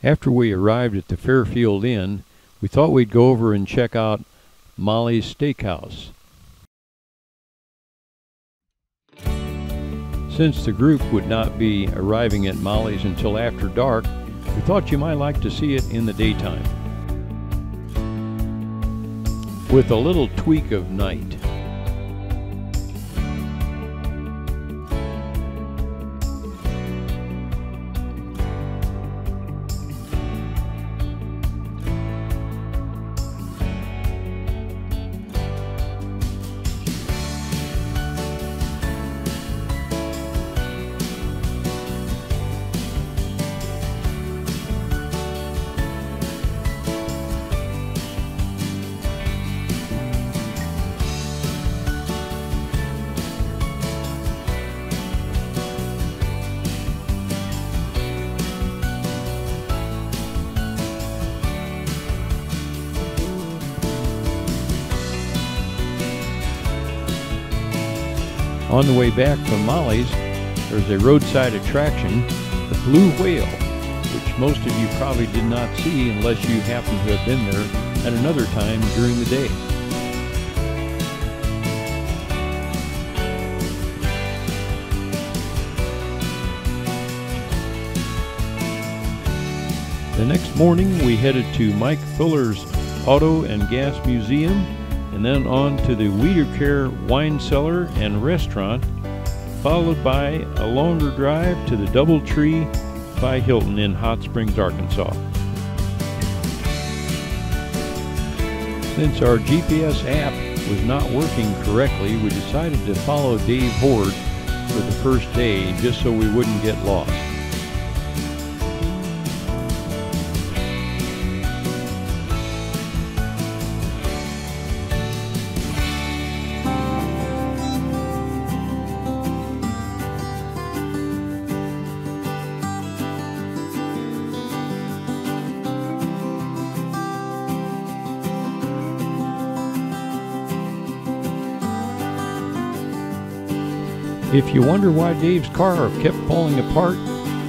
After we arrived at the Fairfield Inn, we thought we'd go over and check out Molly's Steakhouse. Since the group would not be arriving at Molly's until after dark, we thought you might like to see it in the daytime, with a little tweak of night. On the way back from Molly's, there's a roadside attraction, the Blue Whale, which most of you probably did not see unless you happen to have been there at another time during the day. The next morning we headed to Mike Fuller's Auto and Gas Museum, and then on to the Widerkehr wine cellar and restaurant, followed by a longer drive to the DoubleTree by Hilton in Hot Springs, Arkansas. Since our GPS app was not working correctly, we decided to follow Dave Hord for the first day just so we wouldn't get lost. If you wonder why Dave's car kept falling apart,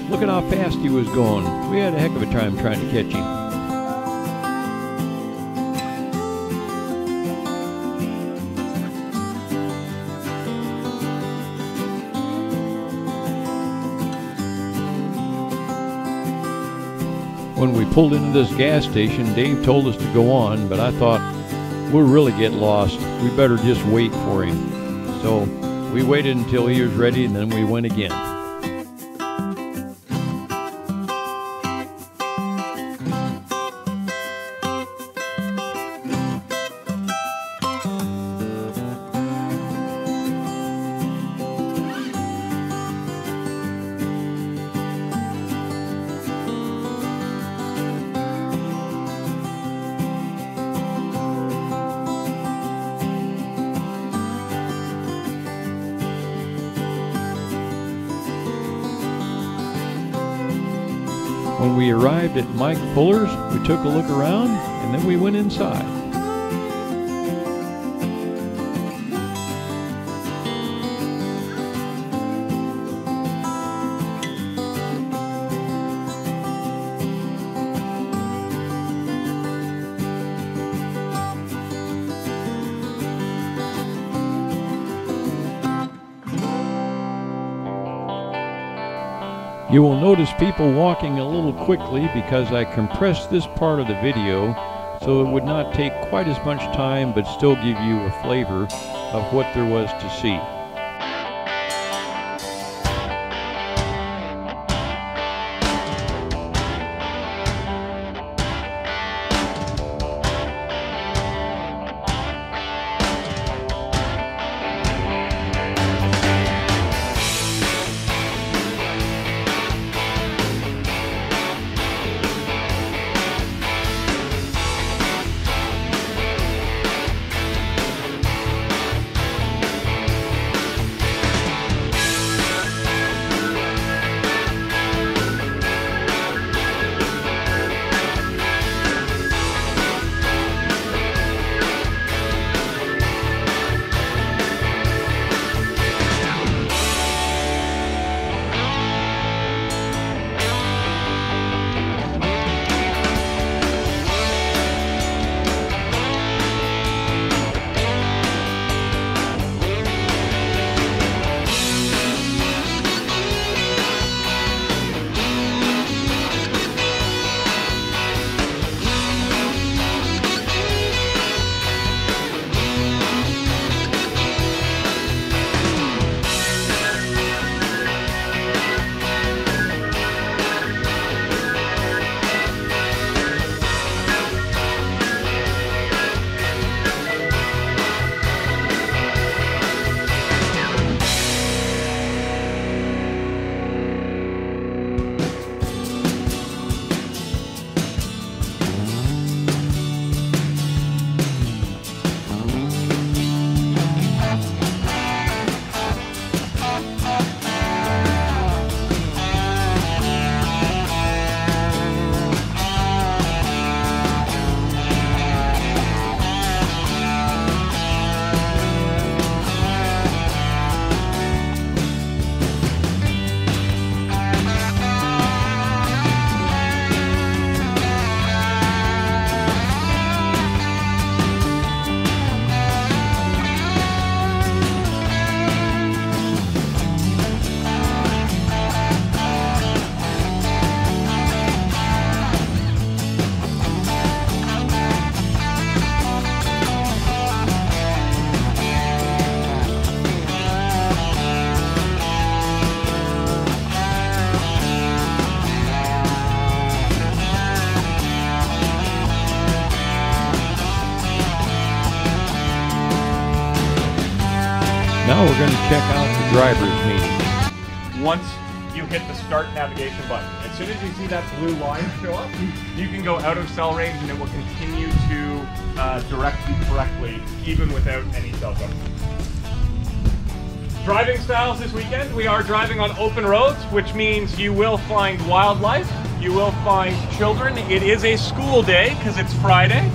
look at how fast he was going. We had a heck of a time trying to catch him. When we pulled into this gas station, Dave told us to go on, but I thought, we'll really get lost. We better just wait for him. So we waited until he was ready, and then we went again. When we arrived at Mike Fuller's, we took a look around, and then we went inside. You will notice people walking a little quickly because I compressed this part of the video so it would not take quite as much time but still give you a flavor of what there was to see. Now we're going to check out the driver's meeting. Once you hit the start navigation button, as soon as you see that blue line show up, you can go out of cell range and it will continue to direct you correctly, even without any cell phone. Driving styles this weekend, we are driving on open roads, which means you will find wildlife, you will find children. It is a school day because it's Friday.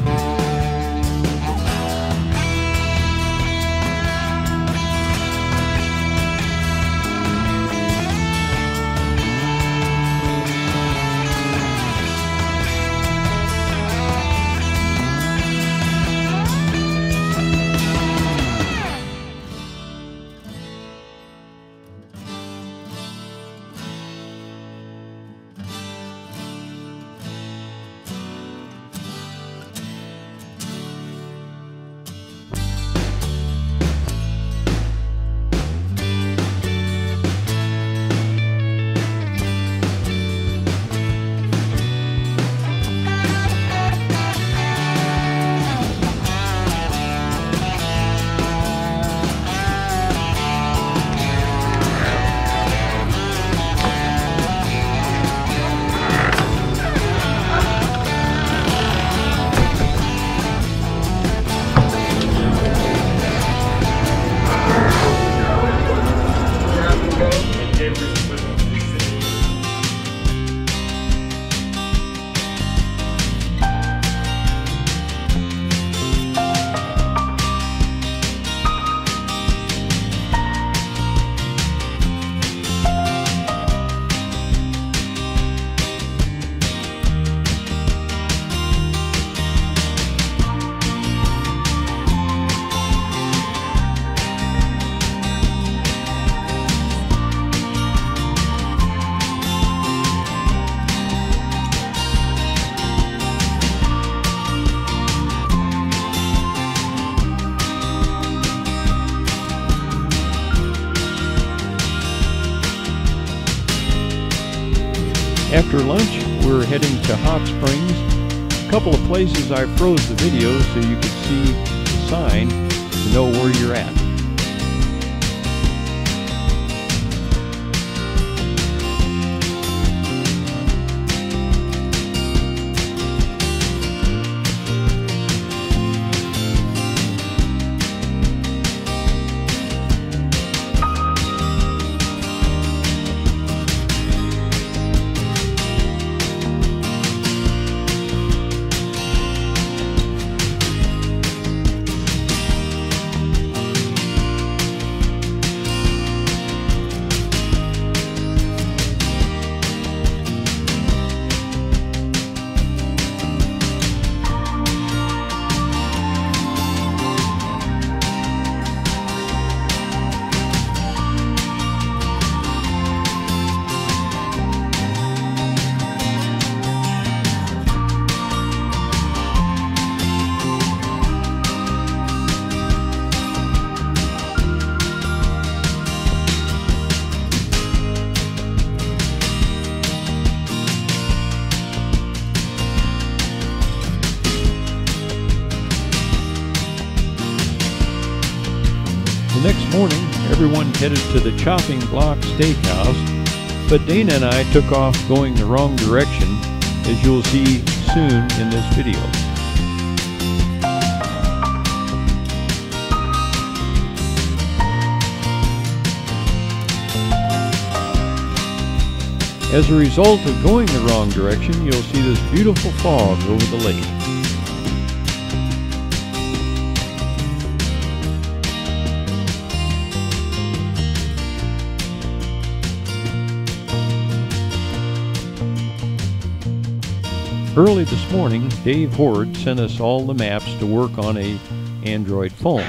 After lunch, we're heading to HotSprings. A couple of places I froze the video so you could see the sign to know where you're at. The next morning, everyone headed to the Chopping Block Steakhouse, but Dana and I took off going the wrong direction, as you'll see soon in this video. As a result of going the wrong direction, you'll see this beautiful fog over the lake. Early this morning, Dave Hord sent us all the maps to work on an Android phone.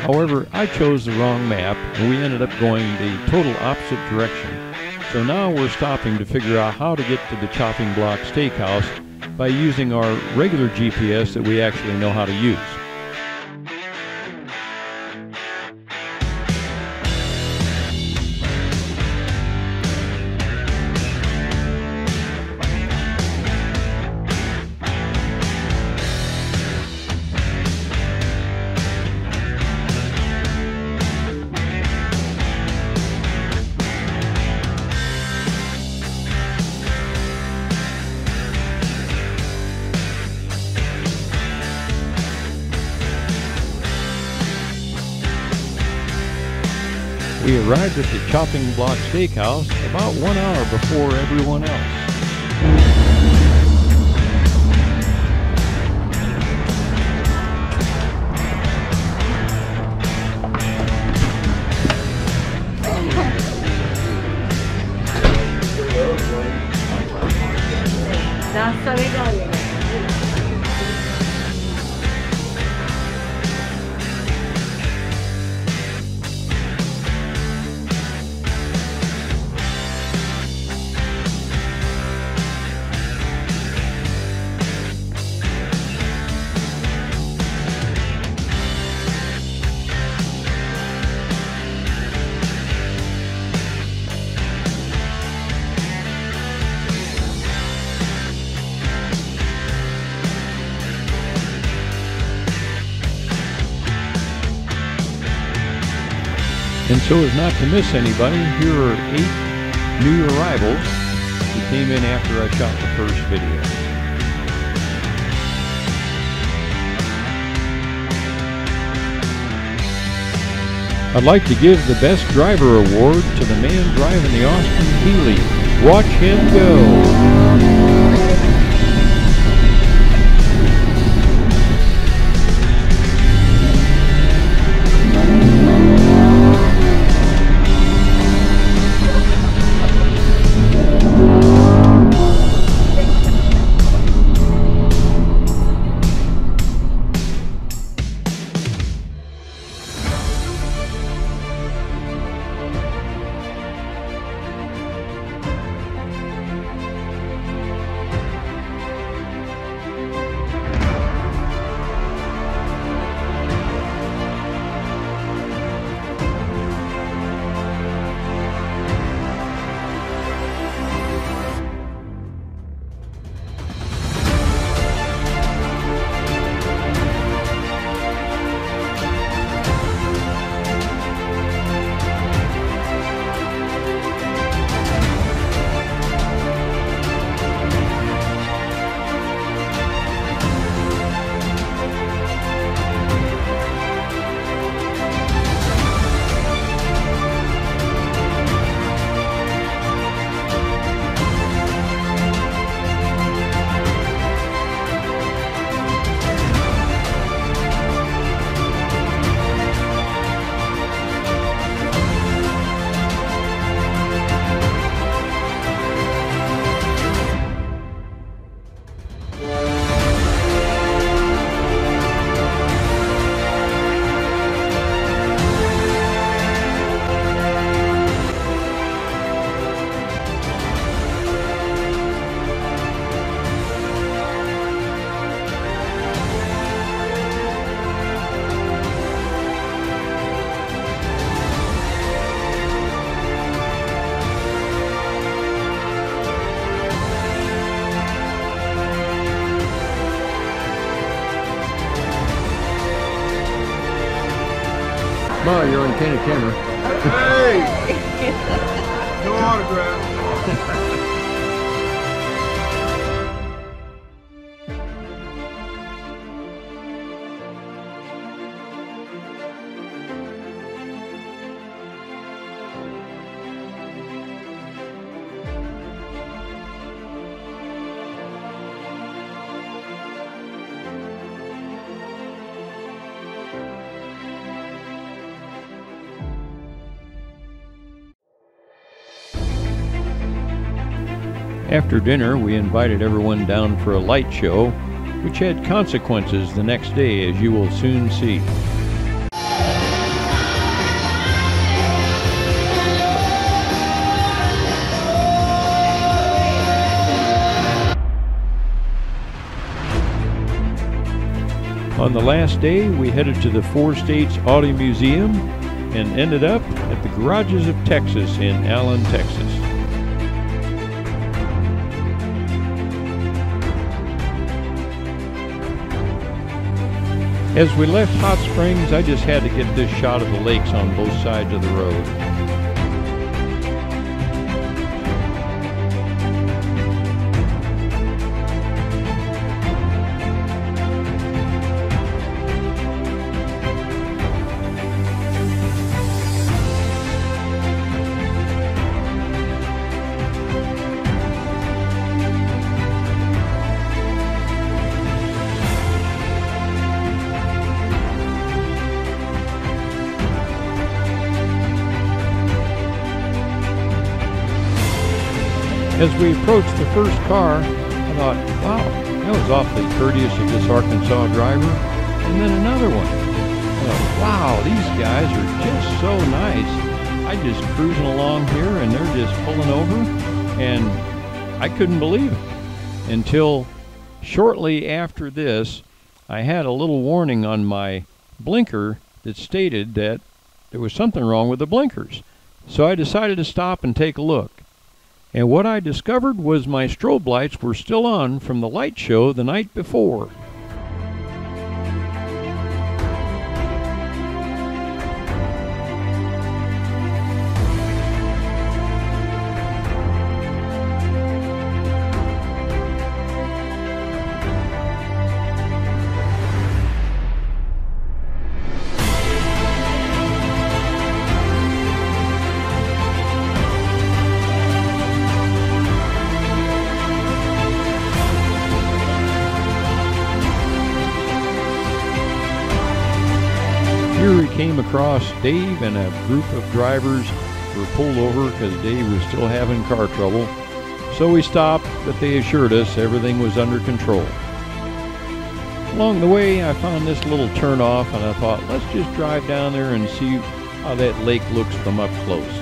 However, I chose the wrong map and we ended up going the total opposite direction. So now we're stopping to figure out how to get to the Chopping Block Steakhouse by using our regular GPS that we actually know how to use. We arrived at the Chopping Block Steakhouse about 1 hour before everyone else. And so as not to miss anybody, here are 8 new arrivals who came in after I shot the first video. I'd like to give the Best Driver Award to the man driving the Austin Healey. Watch him go! Ma, you're on Candid camera. Hey! No autograph. After dinner, we invited everyone down for a light show, which had consequences the next day, as you will soon see. On the last day, we headed to the 4 States Auto Museum and ended up at the Garages of Texas in Allen, Texas. As we left Hot Springs, I just had to get this shot of the lakes on both sides of the road. As we approached the first car, I thought, wow, that was awfully courteous of this Arkansas driver. And then another one. I thought, wow, these guys are just so nice. I just cruising along here and they're just pulling over, and I couldn't believe it. Until shortly after this, I had a little warning on my blinker that stated that there was something wrong with the blinkers. So I decided to stop and take a look. And what I discovered was my strobe lights were still on from the light show the night before. Here we came across Dave, and a group of drivers were pulled over because Dave was still having car trouble. So we stopped, but they assured us everything was under control. Along the way, I found this little turnoff, and I thought, let's just drive down there and see how that lake looks from up close.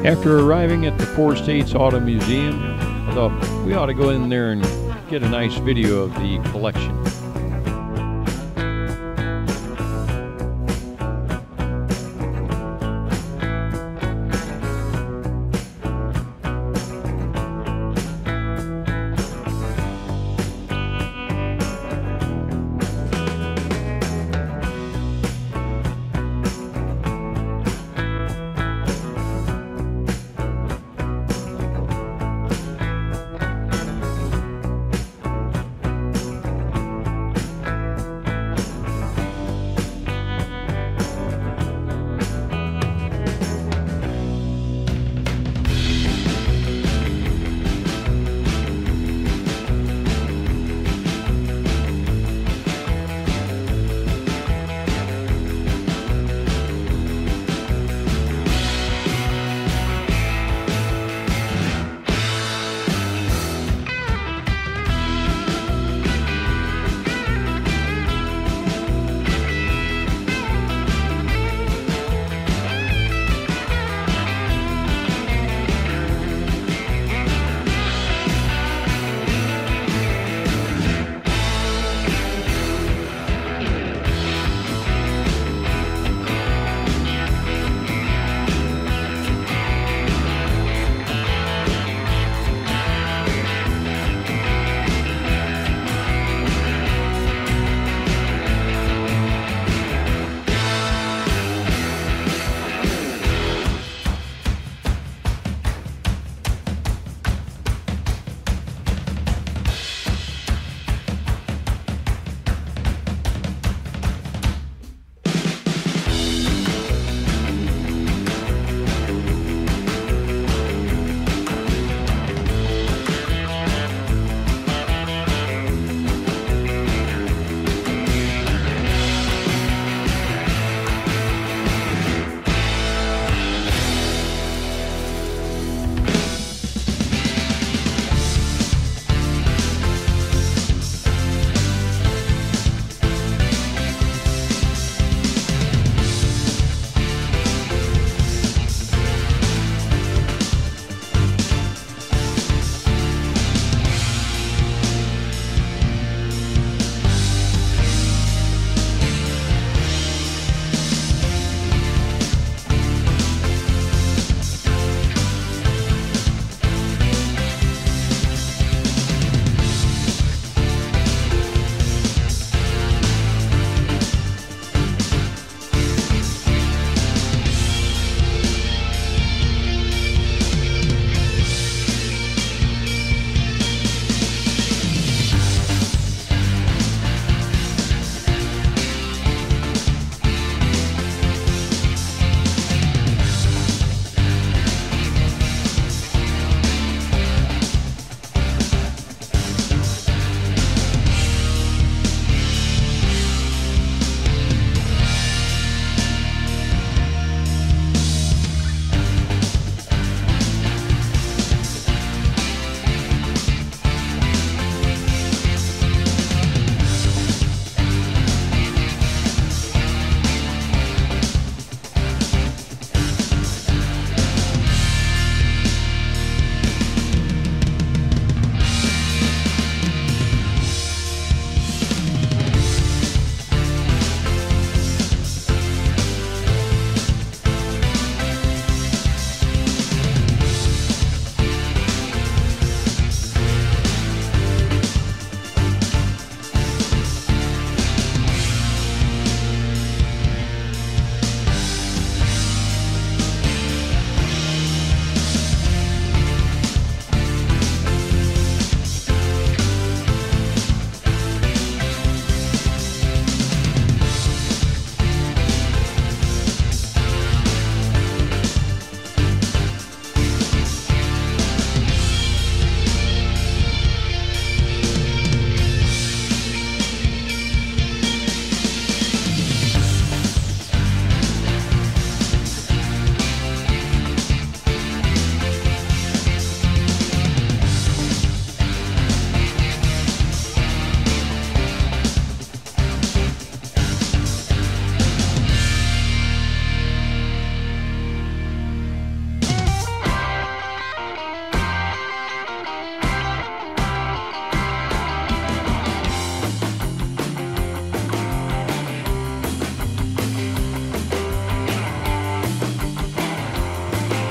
After arriving at the Four States Auto Museum, I thought we ought to go in there and get a nice video of the collection.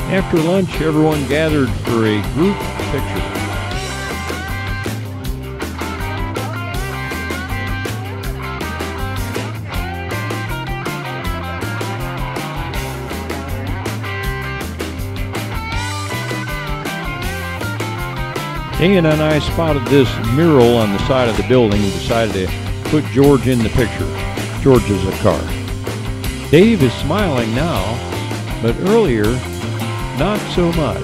After lunch, everyone gathered for a group picture. Dan and I spotted this mural on the side of the building and decided to put George in the picture. George is a car. Dave is smiling now, but earlier, not so much,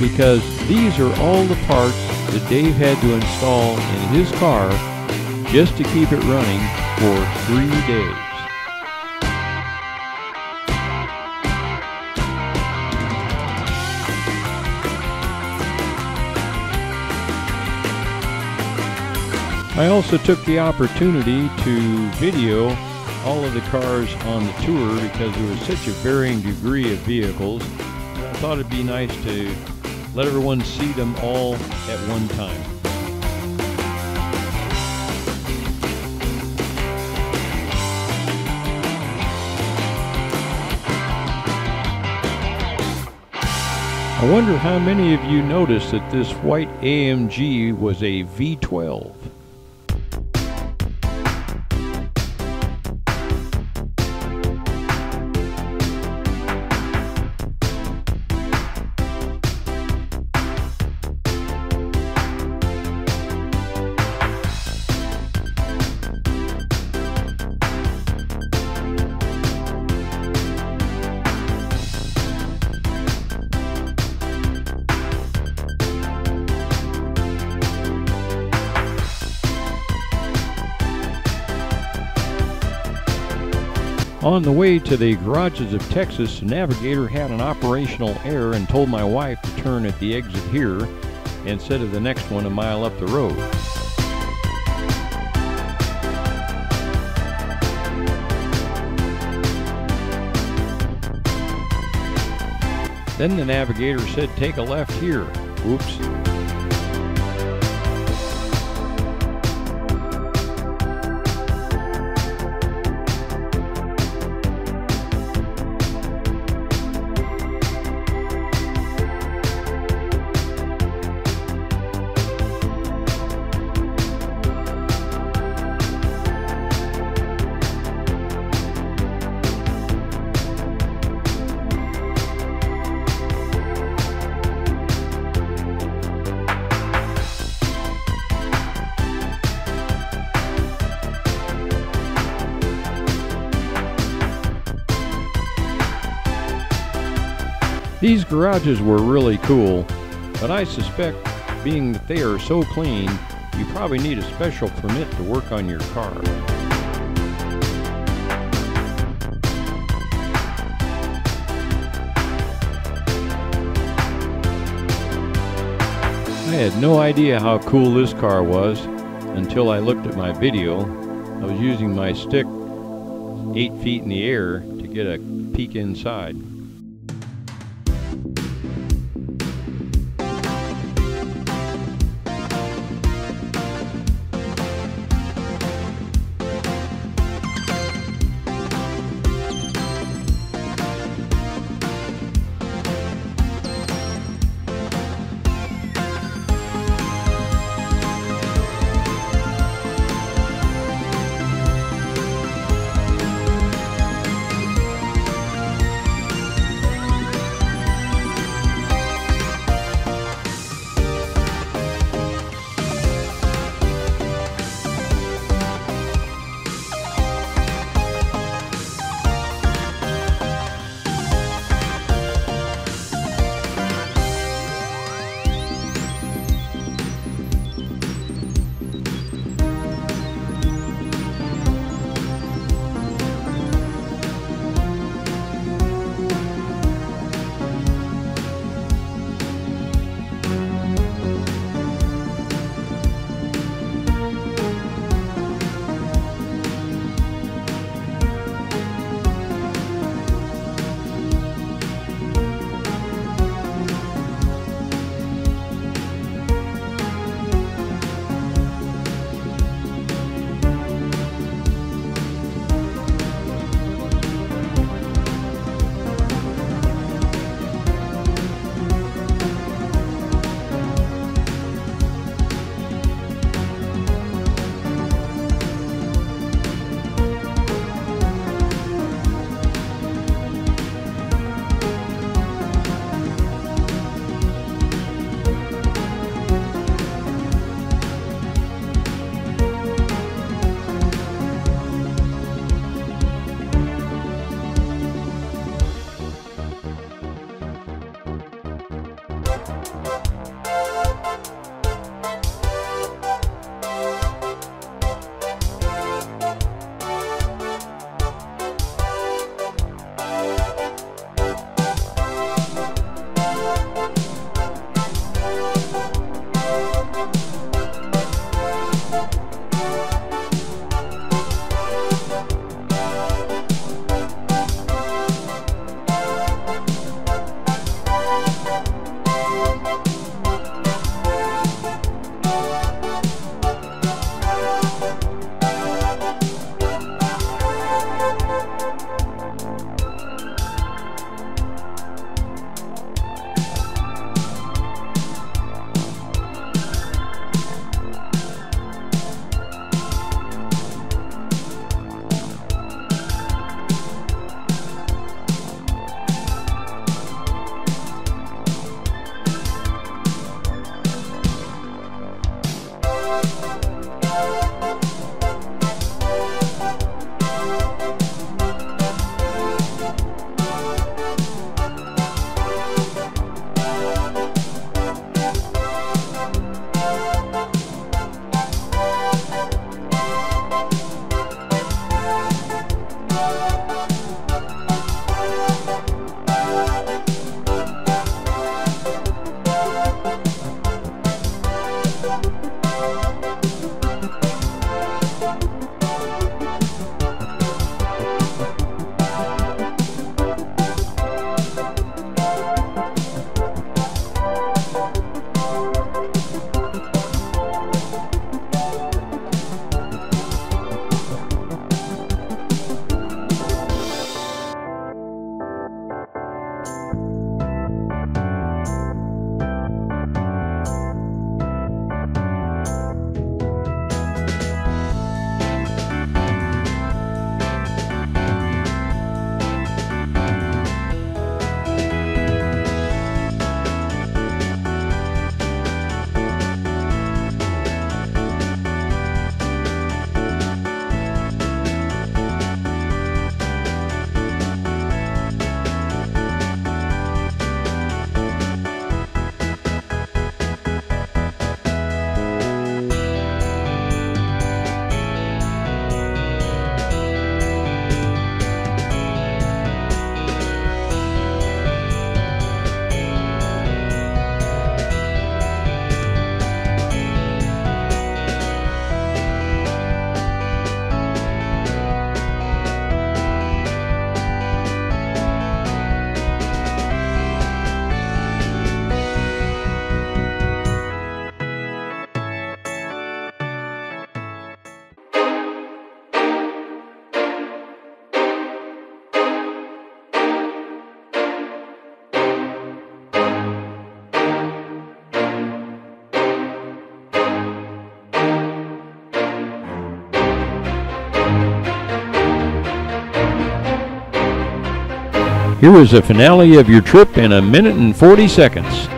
because these are all the parts that Dave had to install in his car just to keep it running for 3 days. I also took the opportunity to video all of the cars on the tour because there was such a varying degree of vehicles. And I thought it'd be nice to let everyone see them all at one time. I wonder how many of you noticed that this white AMG was a V12. On the way to the garages of Texas, Navigator had an operational error and told my wife to turn at the exit here instead of the next one a mile up the road. Then the Navigator said, "Take a left here." Oops. These garages were really cool, but I suspect, being that they are so clean, you probably need a special permit to work on your car. I had no idea how cool this car was until I looked at my video. I was using my stick 8 feet in the air to get a peek inside. Here is a finale of your trip in a minute and 40 seconds.